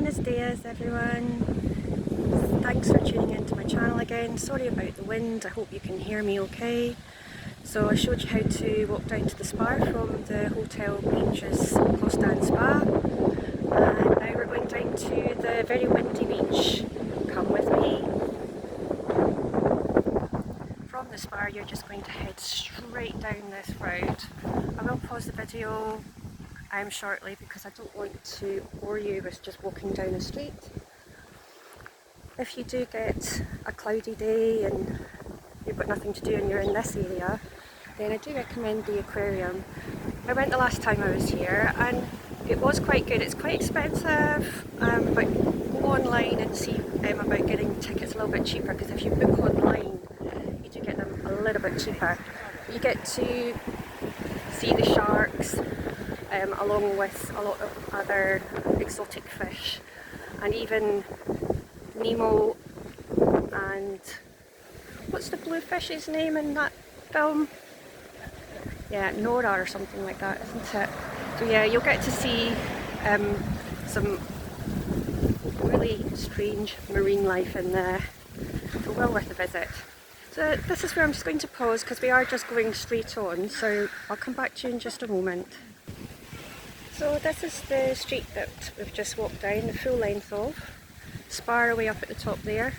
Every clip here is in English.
Buenos dias everyone. Thanks for tuning into my channel again. Sorry about the wind, I hope you can hear me okay. So I showed you how to walk down to the Spar from the hotel beaches Costa and Spar. And now we're going down to the very windy beach. Come with me. From the Spar you're just going to head straight down this road. I will pause the video shortly because I don't want to bore you with just walking down the street. If you do get a cloudy day and you've got nothing to do and you're in this area, then I do recommend the aquarium. I went the last time I was here and it was quite good. It's quite expensive, but go online and see about getting tickets a little bit cheaper, because if you book online you do get them a little bit cheaper. You get to see the sharks along with a lot of other exotic fish, and even Nemo and what's the blue fish's name in that film? Yeah, Nora or something like that, isn't it? So yeah, you'll get to see some really strange marine life in there. So well worth a visit. So this is where I'm just going to pause because we are just going straight on, so I'll come back to you in just a moment. So this is the street that we've just walked down, the full length of. Spar away up at the top there.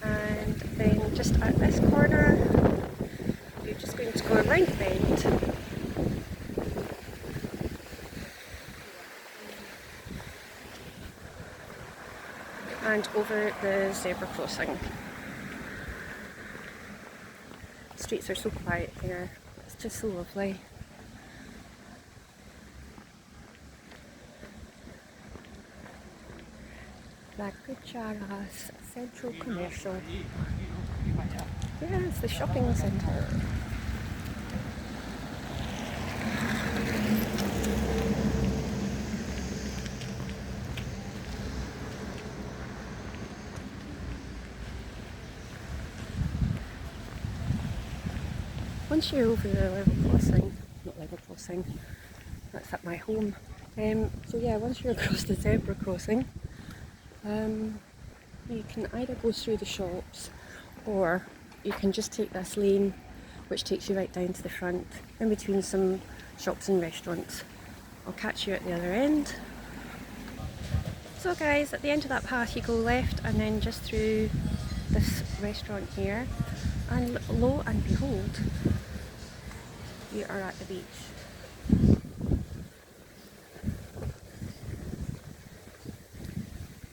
And then just at this corner, you're just going to go around the bend. And over the zebra crossing. The streets are so quiet here, it's just so lovely. La Canaries Central Commercial. Yes, the shopping centre. Once you're over the level crossing, not level crossing, that's at my home. So yeah, once you're across the zebra crossing, you can either go through the shops or you can just take this lane which takes you right down to the front in between some shops and restaurants. I'll catch you at the other end. So guys, at the end of that path you go left and then just through this restaurant here, and lo and behold, you are at the beach.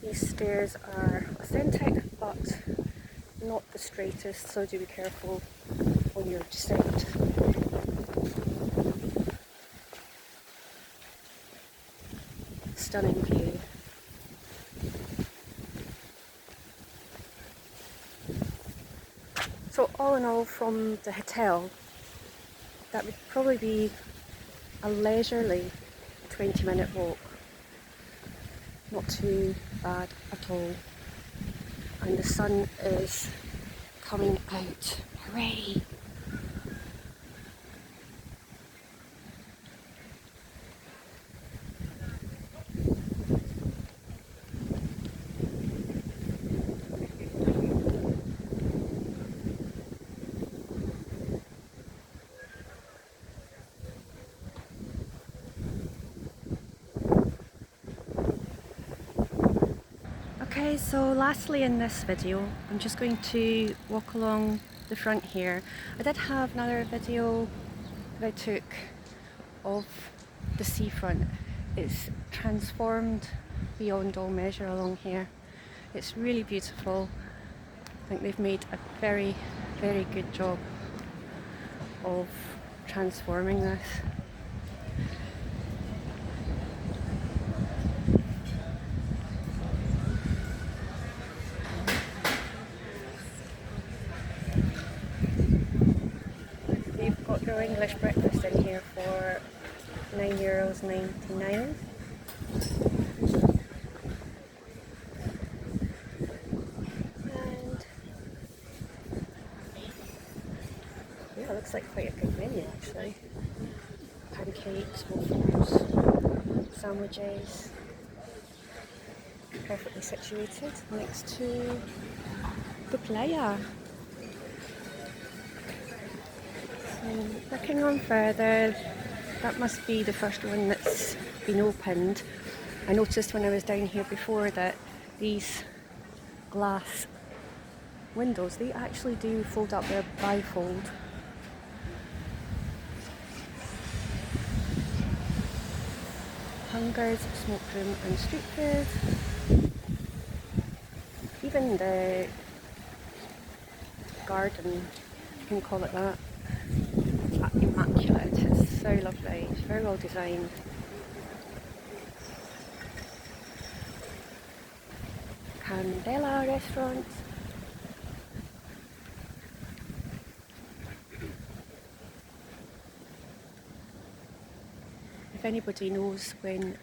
These stairs are authentic but not the straightest, so do be careful on your descent. Stunning view. So all in all, from the hotel, that would probably be a leisurely 20-minute walk. Not too bad at all. And the sun is coming out. Hooray! Okay, so lastly in this video, I'm just going to walk along the front here. I did have another video that I took of the seafront. It's transformed beyond all measure along here. It's really beautiful. I think they've made a very, very good job of transforming this. Your English breakfast in here for €9.99. And yeah, it looks like quite a good menu actually. Pancakes, waffles, sandwiches. perfectly situated next to the playa. So looking on further, that must be the first one that's been opened. I noticed when I was down here before that these glass windows, they actually do fold up, they're bifold. Hungers, smoke room and street food. Even the garden, if you can call it that, immaculate. It's so lovely, it's very well designed. Candela restaurant. If anybody knows when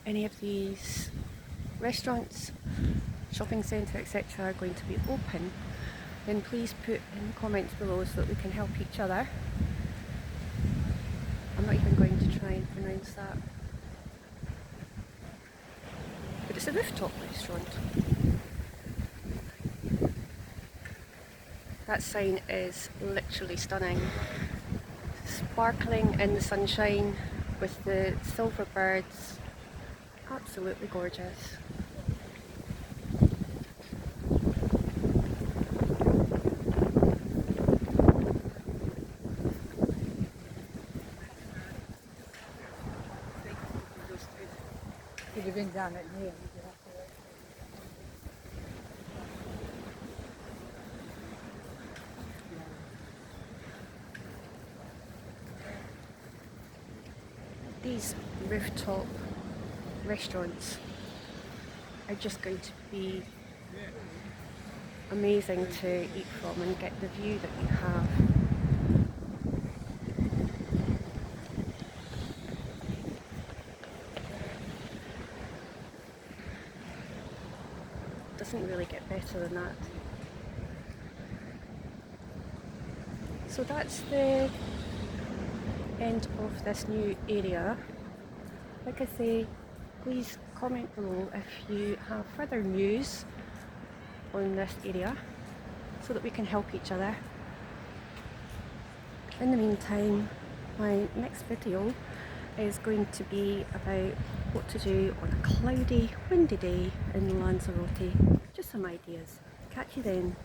any of these restaurants, shopping centre, etc. are going to be open, then please put in the comments below so that we can help each other. I'm not even going to try and pronounce that. But it's a rooftop restaurant. That sign is literally stunning. Sparkling in the sunshine with the silver birds. Absolutely gorgeous. Could have been down at here. These rooftop restaurants are just going to be amazing to eat from and get the view that you have. Doesn't really get better than that. So that's the end of this new area. Like I say, please comment below if you have further news on this area so that we can help each other. In the meantime, my next video is going to be about what to do on a cloudy, windy day in Lanzarote. Just some ideas. Catch you then.